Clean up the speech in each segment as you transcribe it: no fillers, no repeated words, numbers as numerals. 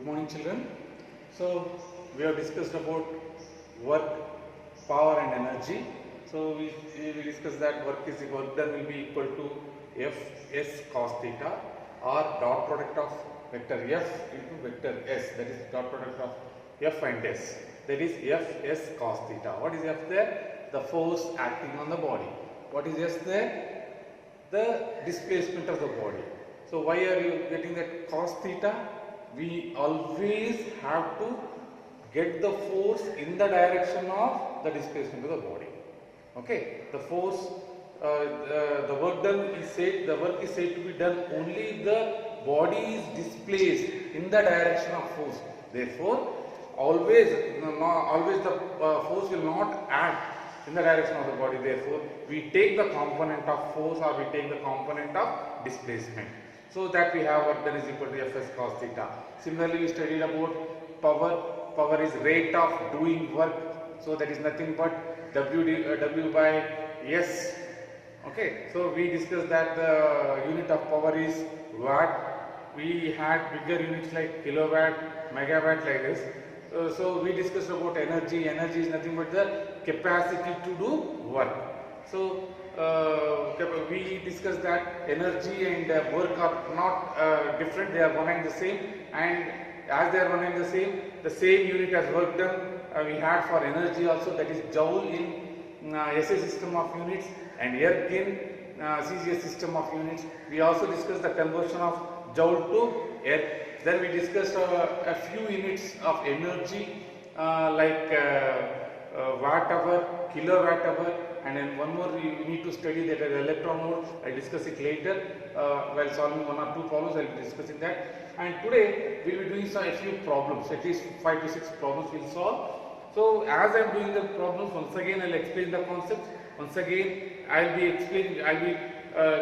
Good morning, children. So we have discussed about work, power and energy. So we discussed that work done will be equal to Fs cos theta or dot product of vector F into vector S, that is dot product of F and S, that is Fs cos theta. What is F there? The force acting on the body. What is S there? The displacement of the body. So why are you getting that cos theta? We always have to get the force in the direction of the displacement of the body. Okay, the force, the work done is said, the work is said to be done only the body is displaced in the direction of force. Therefore, always the force will not act in the direction of the body. Therefore, we take the component of force or we take the component of displacement. So that we have work done is equal to Fs cos theta. Similarly, we studied about power. Power is rate of doing work. So that is nothing but W by S. Okay. So we discussed that the unit of power is watt. We had bigger units like kilowatt, megawatt like this. So we discussed about energy. Energy is nothing but the capacity to do work. So we discussed that energy and work are not different, they are one and the same, and as they are one and the same unit as work done we had for energy also, that is joule in SI system of units and erg in CGS system of units. We also discussed the conversion of joule to erg. Then we discussed a few units of energy like watt hour, kilowatt hour, and then one more we need to study that as electron mode. I will discuss it later while solving one or two problems. I will be discussing that. And today we will be doing a few problems, at least 5 to 6 problems we will solve. So as I am doing the problems, once again I will explain the concept. Once again I will be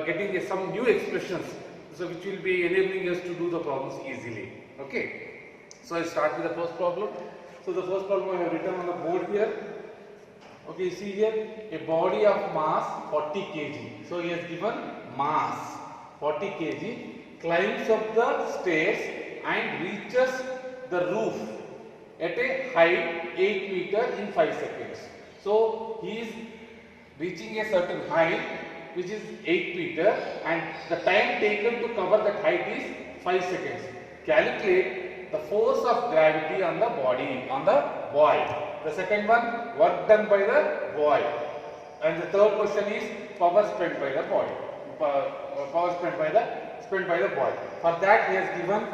getting some new expressions, so which will be enabling us to do the problems easily. Okay. So I will start with the first problem. So the first problem I have written on the board here. Okay, you see here a body of mass 40 kg. So he has given mass 40 kg, climbs up the stairs and reaches the roof at a height 8 meter in 5 seconds. So he is reaching a certain height which is 8 meter and the time taken to cover that height is 5 seconds. Calculate the force of gravity on the body, on the boy. The second one, work done by the boy. And the third question is power spent by the body. Power spent by the boy. For that he has given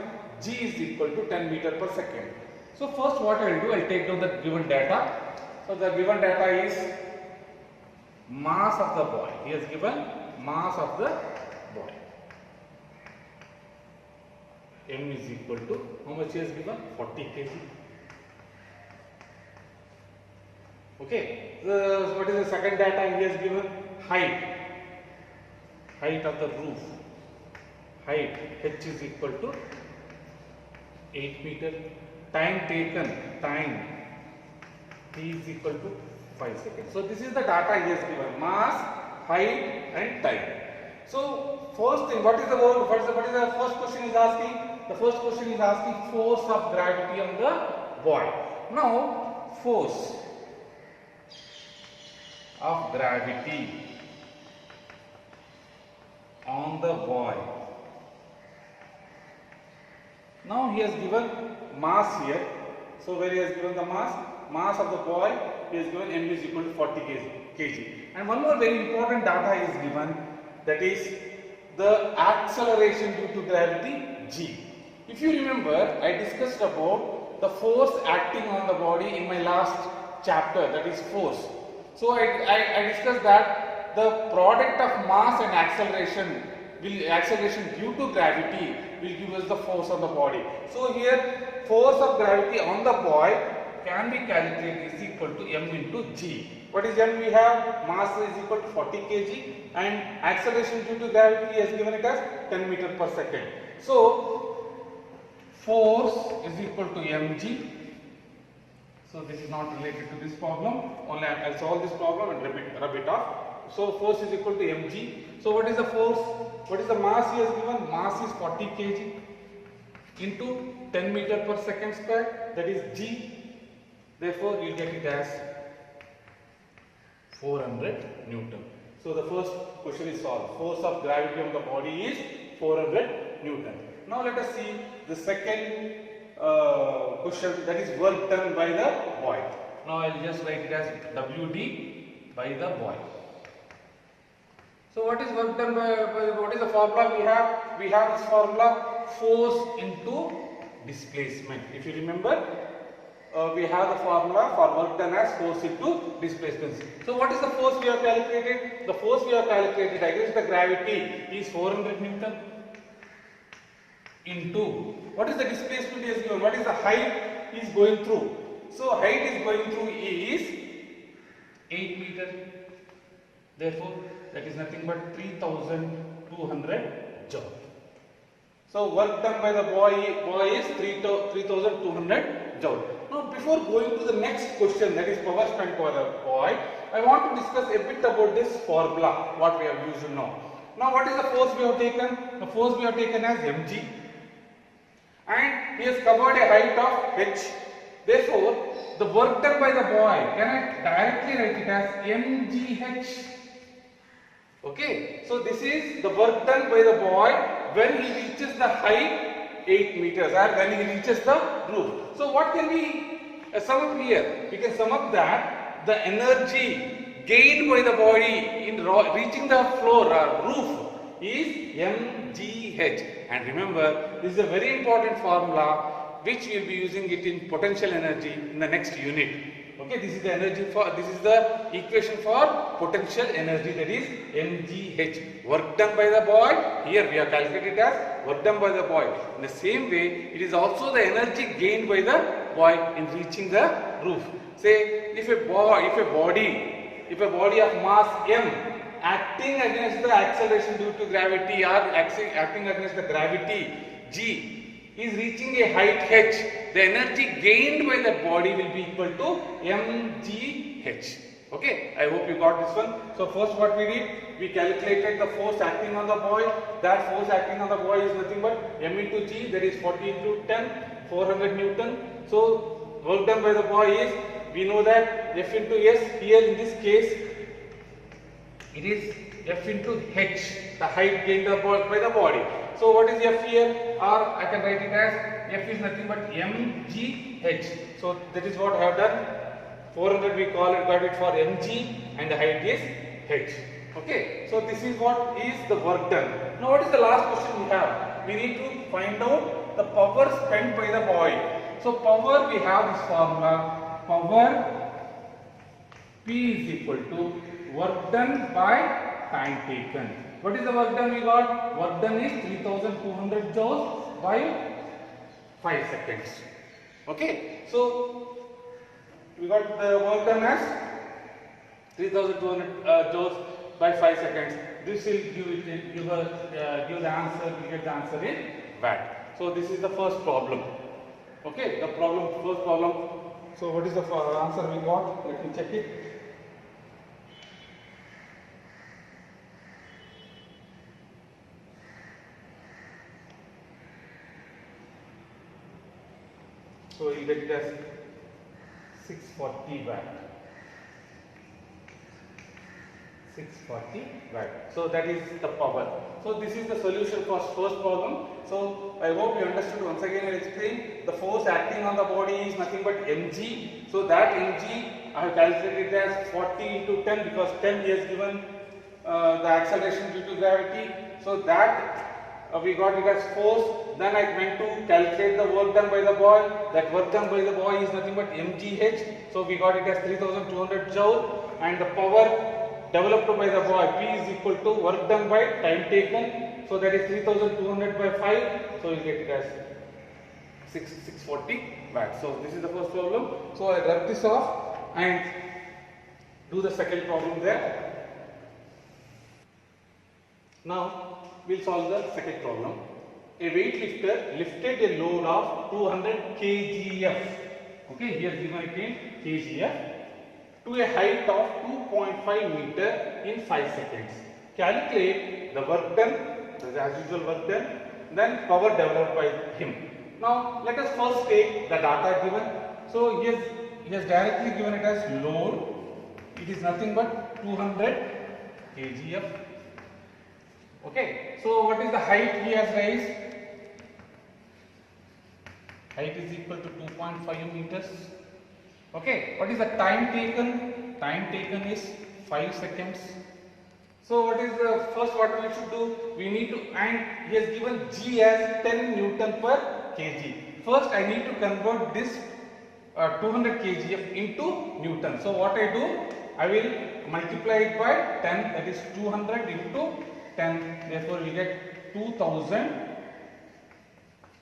G is equal to 10 meter per second. So first what I will do, I will take down the given data. So the given data is mass of the boy. He has given mass of the boy. M is equal to, how much he has given? 40 kg. Okay. So what is the second data? He has given height. Height of the roof. Height H is equal to 8 meter. Time taken, time T is equal to 5 seconds. So this is the data he has given, mass, height and time. So first thing, what is the first question is asking? The first question is asking force of gravity on the boy. Now force of gravity on the boy. Now he has given mass here. So where he has given the mass of the boy, he has given m is equal to 40 kg. And one more very important data is given, that is the acceleration due to gravity g. If you remember, I discussed about the force acting on the body in my last chapter, that is force. So I discussed that the product of mass and acceleration due to gravity will give us the force on the body. So here force of gravity on the boy can be calculated is equal to m into g. What is m? We have mass is equal to 40 kg and acceleration due to gravity has given it as 10 meter per second. So force is equal to mg. So this is not related to this problem, only I will solve this problem and rub it off. So force is equal to mg. So what is the force? What is the mass he has given? Mass is 40 kg. into 10 meter per second square, that is G. Therefore, you get it as 400 Newton. So the first question is solved. Force of gravity on the body is 400 Newton. Now let us see the second question, that is work done by the boy. Now I will just write it as WD by the boy. So what is work done by what is the formula we have? We have this formula, force into displacement. If you remember, we have the formula for work done as force into displacement. So what is the force we have calculated? The force we have calculated against the gravity is 400 Newton into what is the displacement is given? What is the height is going through? So height is going through is 8 meter. Therefore, that is nothing but 3200 joule. So work done by the boy is 3200 joule. Now before going to the next question, that is power spent by the boy, I want to discuss a bit about this formula what we have used now. Now what is the force we have taken? The force we have taken as mg, and he has covered a height of h. Therefore, the work done by the boy, can I directly write it as mgh? Okay, so this is the work done by the boy when he reaches the height 8 meters or when he reaches the roof. So what can we sum up here? We can sum up that the energy gained by the body in reaching the floor or roof is mgh. And remember, this is a very important formula which we will be using it in potential energy in the next unit. Okay, this is the energy for, this is the equation for potential energy, that is mgh. Work done by the boy, here we have calculated as work done by the boy. In the same way, it is also the energy gained by the boy in reaching the roof. Say, if a body of mass m acting against the acceleration due to gravity or acting against the gravity g is reaching a height h, the energy gained by the body will be equal to mgh. Okay, I hope you got this one. So first what we did, we calculated the force acting on the boy. That force acting on the boy is nothing but m into g, that is 40 into 10, 400 Newton. So work done by the boy is, we know that F into S, here in this case it is F into h, the height gained by the body. So what is F here? Or I can write it as F is nothing but mgh. So that is what I have done. 400 we got it for mg and the height is h. Okay. So this is what is the work done. Now what is the last question we have? We need to find out the power spent by the boy. So power, we have this formula. Power P is equal to work done by time taken. What is the work done we got? Work done is 3200 joules by 5 seconds. Okay. So we got the work done as 3200 joules by 5 seconds. This will give the answer, we get the answer in watt. So this is the first problem. Okay, the first problem. So what is the answer we got? Let me check it. So you get it as 640 watt. 640 watt. So that is the power. So this is the solution for first problem. So I hope you understood. Once again I will explain. The force acting on the body is nothing but mg. So that mg I have calculated as 40 into 10 because 10 is given the acceleration due to gravity. So that we got it as force. Then I went to calculate the work done by the boy. That work done by the boy is nothing but mgh. So we got it as 3200 joule, and the power developed by the boy P is equal to work done by time taken. So that is 3200 by 5. So you get it as 640 watts. So this is the first problem. So I rub this off and do the second problem there. Now we'll solve the second problem. A weightlifter lifted a load of 200 kgf. Okay, here given again kgf to a height of 2.5 meter in 5 seconds. Calculate the work done, as usual work done, then power developed by him. Now let us first take the data given. So he has directly given it as load. It is nothing but 200 kgf. Okay. So what is the height he has raised? Height is equal to 2.5 meters. Okay. What is the time taken? Time taken is 5 seconds. So what is the first what we should do? We need to, and he has given G as 10 Newton per kg. First I need to convert this 200 kgf into Newton. So what I do? I will multiply it by 10, that is 200 into 10. Therefore we get 2000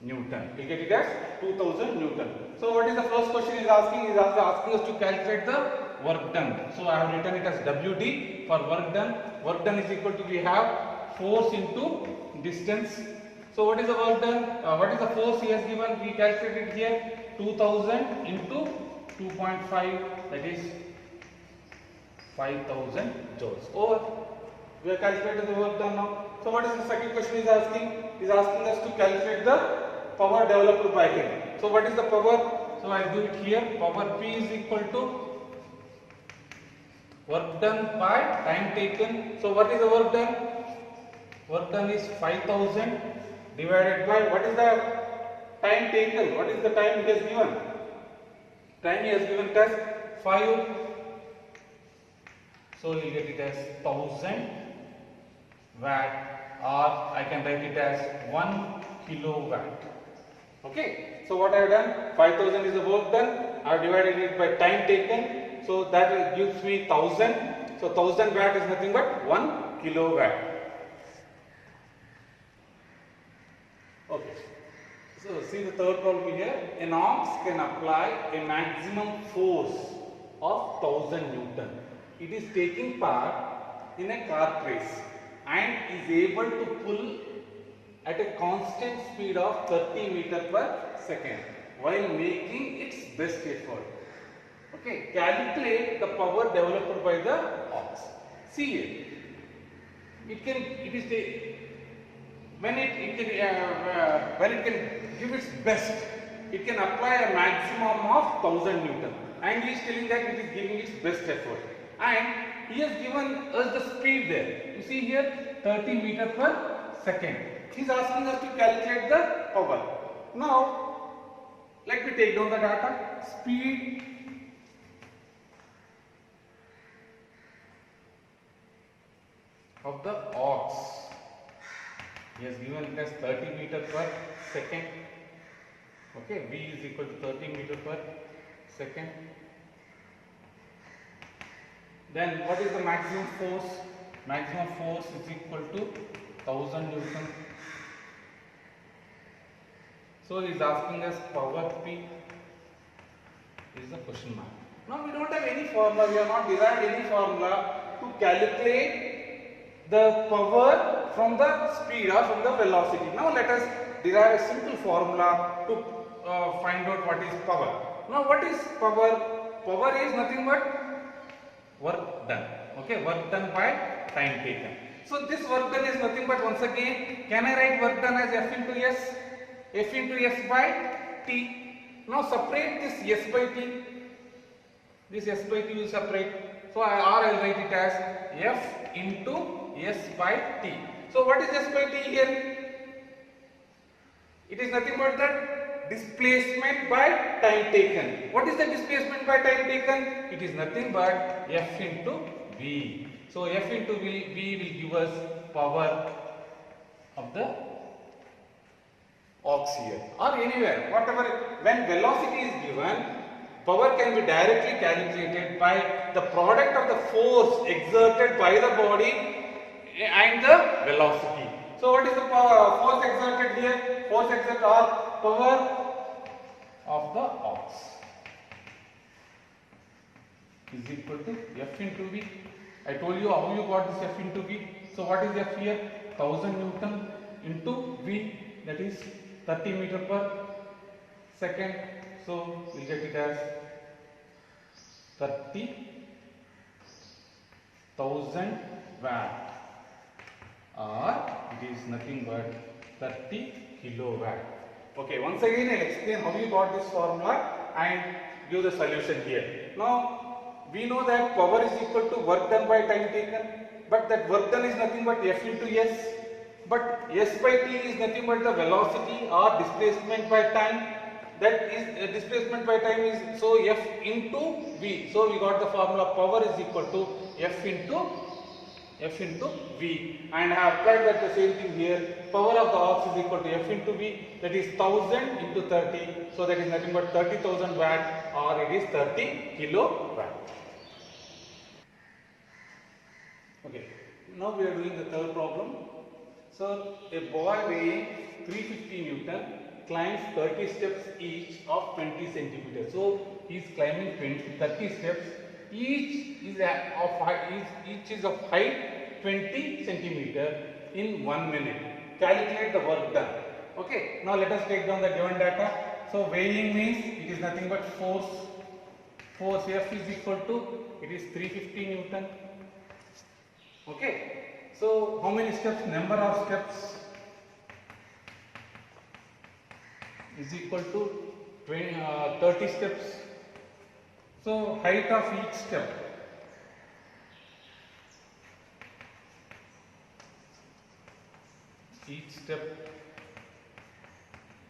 Newton. We get it as 2000 Newton. So what is the first question he is asking? He is asking us to calculate the work done. So I have written it as WD for work done. Work done is equal to, we have force into distance. So what is the work done? What is the force he has given? We calculated here 2000 into 2.5, that is 5000 joules. Over. We have calculated the work done now. So what is the second question he is asking? He is asking us to calculate the power developed by him. So what is the power? So I do it here. Power P is equal to work done by time taken. So what is the work done? Work done is 5000 divided by, what is the time taken? What is the time he has given? Time he has given it as 5. So you will get it as 1000 watt, or I can write it as 1 kilowatt. Okay. So what I have done? 5000 is the work done. I have divided it by time taken. So that gives me 1000. So 1000 watt is nothing but 1 kilowatt. Okay. So see the third problem here. An ox can apply a maximum force of 1000 Newton. It is taking part in a kart race and is able to pull at a constant speed of 30 meters per second while making its best effort. Okay, calculate the power developed by the ox. See here, it is when it can give its best, it can apply a maximum of 1000 Newton, and he is telling that it is giving its best effort. And he has given us the speed there. You see here, 30 meters per second. He is asking us to calculate the power. Now, let me take down the data. Speed of the ox. He has given it as 30 meters per second. Okay, V is equal to 30 meters per second. Then what is the maximum force? Maximum force is equal to 1000 Newton. So he is asking us power P. This is the question mark. Now we don't have any formula. We have not derived any formula to calculate the power from the speed or from the velocity. Now let us derive a simple formula to find out what is power. Now what is power? Power is nothing but work done. Okay, work done by time taken. So this work done is nothing but, once again, can I write work done as F into S? F into S by T. Now separate this S by T. This S by T will separate. So I will write it as F into S by T. So what is S by T here? It is nothing but the displacement by time taken. What is the displacement by time taken? It is nothing but F into V. So F into V will give us power of the ox here or anywhere, whatever. When velocity is given, power can be directly calculated by the product of the force exerted by the body and the velocity. So what is the force exerted here? Force exerted or power of the ox is equal to F into V. I told you how you got this F into V. So what is F here? 1000 Newton into V, that is 30 meters per second. So we'll get it as 30,000 watt, or it is nothing but 30 kilowatt. Okay, once again I'll explain how you got this formula and give the solution here. Now, we know that power is equal to work done by time taken, but that work done is nothing but F into S. But S by T is nothing but the velocity or displacement by time. That is displacement by time is, so F into V. So we got the formula power is equal to F into V, and I have applied that the same thing here. Power of the ox is equal to F into V, that is 1000 into 30, so that is nothing but 30,000 watt, or it is 30 kilowatt. Okay, now we are doing the third problem. So a boy weighing 350 Newton climbs 30 steps each of 20 centimeters. So he is climbing 30 steps. Each is of height 20 centimeter in 1 minute. Calculate the work done. Okay. Now let us take down the given data. So weighing means it is nothing but force. Force F is equal to, it is 350 Newton. Okay. So how many steps? Number of steps is equal to 30 steps. So height of each step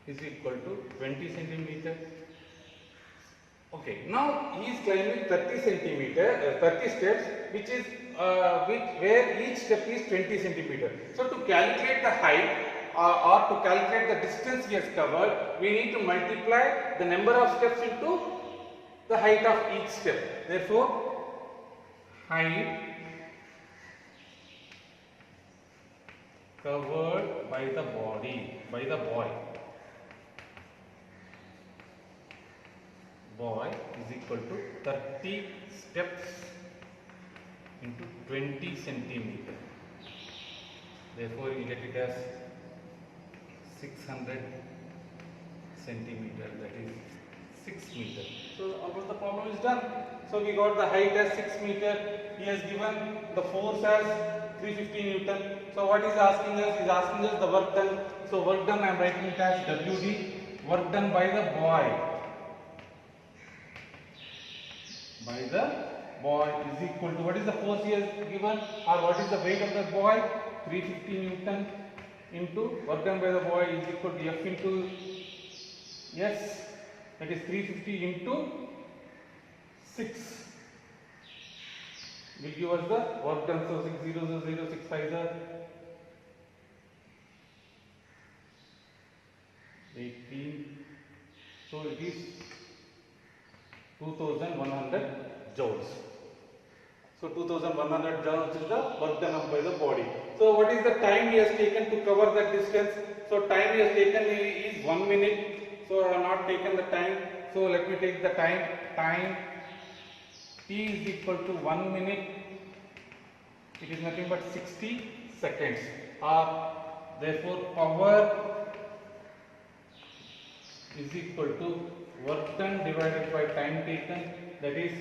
is equal to 20 centimeter. Okay, now he is climbing 30 steps, which is where each step is 20 centimeter. So to calculate the height or to calculate the distance he has covered, we need to multiply the number of steps into the height of each step. Therefore, height covered by the boy is equal to 30 steps into 20 centimeter. Therefore, you get it as 600 centimeter, that is 6 meter. So almost the problem is done. So we got the height as 6 meter. He has given the force as 350 Newton. So what is asking us? He is asking us the work done. So work done, I am writing it as WD, work done by the boy. Is equal to, what is the force he has given, or what is the weight of the boy? 350 Newton into work done by the boy is equal to F into S, that is 350 into 6 will give us the work done. So 6 0 0 0 6 5 18. So it is 2100 joules. So 2100 joules is the work done by the body. So what is the time he has taken to cover that distance? So time he has taken is 1 minute. So I have not taken the time. So let me take the time. Time T is equal to 1 minute. It is nothing but 60 seconds. Therefore power is equal to work done divided by time taken, that is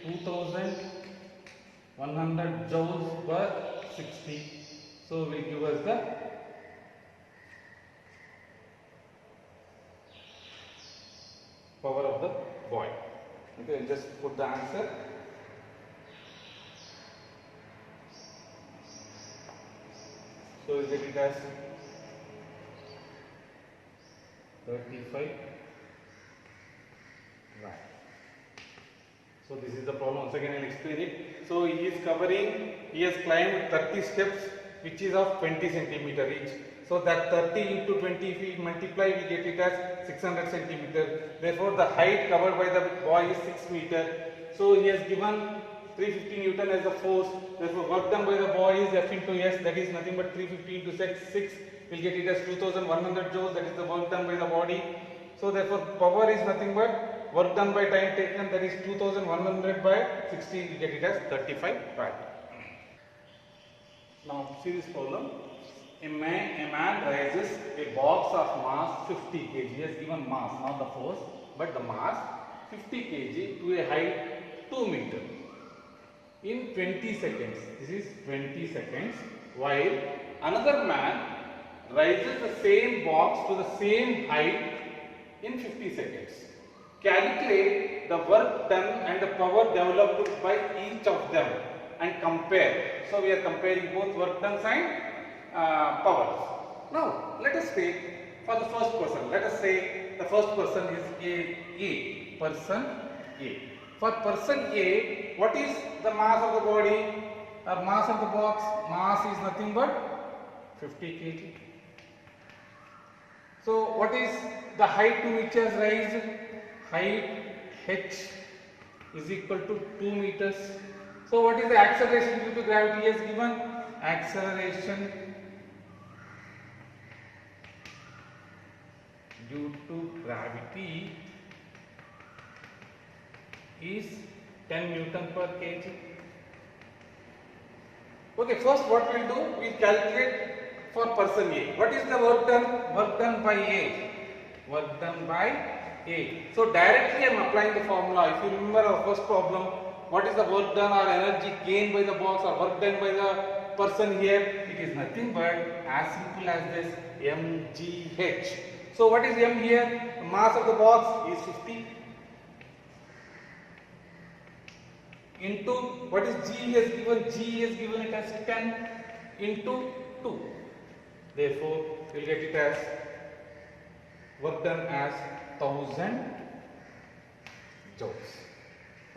2100 joules per 60. So will give us the power of the boy. Okay, I'll just put the answer. So we get it as 35 watt. So this is the problem. Once again I will explain it. So he has climbed 30 steps, which is of 20 centimeter each. So that 30 into 20, if we multiply, we get it as 600 centimeter. Therefore the height covered by the boy is 6 meter. So he has given 350 Newton as the force. Therefore work done by the boy is F into S, that is nothing but 350 into 6 will get it as 2100 joules, that is the work done by the body. So therefore power is nothing but work done by time taken, that is 2100 by 60, we get it as 35 watt. Now see this problem. A man raises a box of mass 50 kg. He has given mass, not the force, but the mass 50 kg to a height 2 meter in 20 seconds. This is 20 seconds. While another man raises the same box to the same height in 50 seconds. Calculate the work done and the power developed by each of them and compare. So we are comparing both work done and powers. Now let us take for the first person. Let us say the first person is A. Person A. For person A, what is the mass of the body or mass of the box? Mass is nothing but 50 kg. So what is the height to which has raised? Height h is equal to 2 meters. So what is the acceleration due to gravity as given? Acceleration due to gravity is 10 Newton per kg. Okay, first what we will do, we will calculate for person A. What is the work done? Work done by A. Work done by A. So directly I am applying the formula. If you remember our first problem, what is the work done or energy gained by the box or work done by the person here? It is nothing but as simple as this mgh. So what is m here? The mass of the box is 50 into what is g is given? G is given it as 10 into 2. Therefore, we will get it as work done as 1000 joules.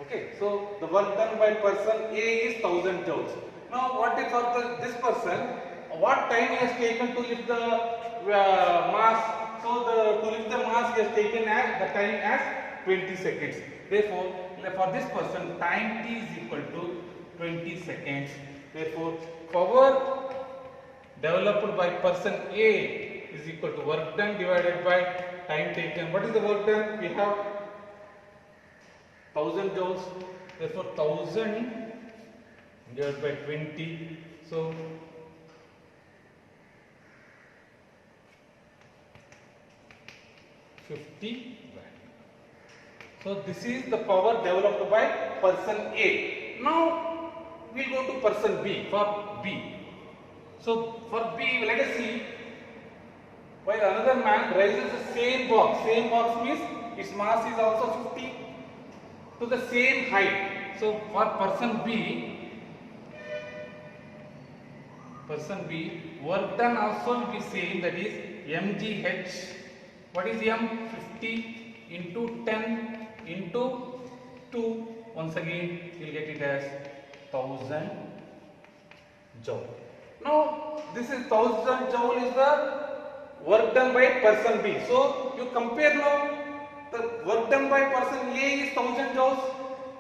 Okay, so the work done by person A is 1000 joules. Now, what is for this person? What time he has taken to lift the mass? So, to lift the mass he has taken as the time as 20 seconds. Therefore, for this person, time t is equal to 20 seconds. Therefore, power developed by person A is equal to work done divided by time taken. What is the work done? We have 1000 joules. Therefore, 1000 divided by 20. So, so this is the power developed by person A. Now we will go to person B for B. So for B, let us see, while another man raises the same box means its mass is also 50 to the same height. So for person B, work done also will be same, that is mgh. What is m? 50 into 10 into 2. Once again, you will get it as 1000 joule. Now, this is 1000 joule is the work done by person B. So, you compare now, the work done by person A is 1000 joules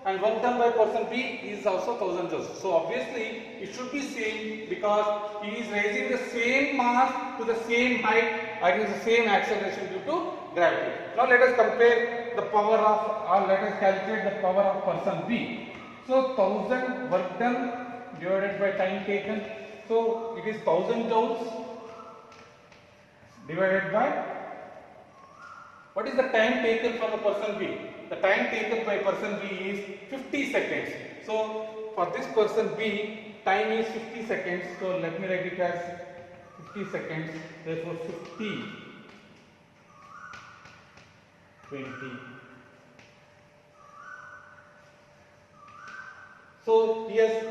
and work done by person B is also 1000 joules. So, obviously, it should be same because he is raising the same mass to the same height and is the same acceleration due to gravity. Now, let us compare the power of, or let us calculate the power of person B. So, 1000 work done divided by time taken. So, it is 1000 joules divided by, what is the time taken for the person B? The time taken by person B is 50 seconds. So, for this person B, time is 50 seconds. So, let me write it as 50 seconds. Therefore, 50, 20. So, he has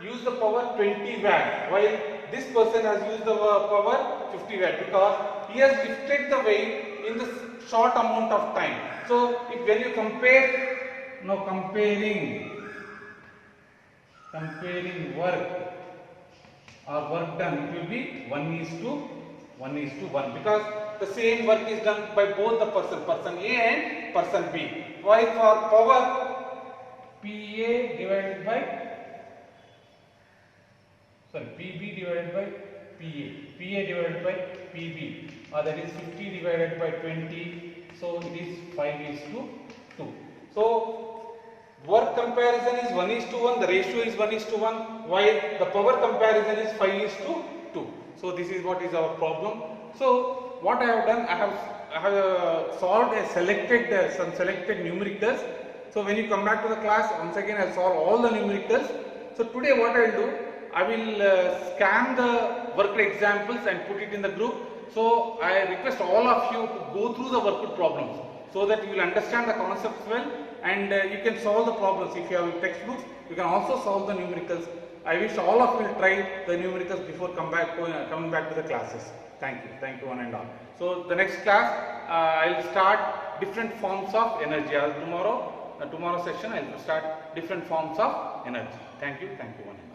used the power 20 watt while this person has used the power 50 watt because he has lifted the weight in the short amount of time. So, when you compare, now comparing work or work done, it will be 1:1 because the same work is done by both the person A and person B. While for power, PB divided by PA divided by PB, that is 50 divided by 20, so it is 5:2. So work comparison is 1:1, the ratio is 1:1, while the power comparison is 5:2. So this is what is our problem. So what I have done, I have solved some selected numericals. So when you come back to the class, once again I will solve all the numericals. So today what I will do, I will scan the worked examples and put it in the group, So I request all of you to go through the workbook problems so that you will understand the concepts well, and you can solve the problems. If you have textbooks, you can also solve the numericals. I wish all of you will try the numericals before coming back to the classes. Thank you one and all. So the next class I will start different forms of energy. Tomorrow session I will start different forms of energy. Thank you one and all.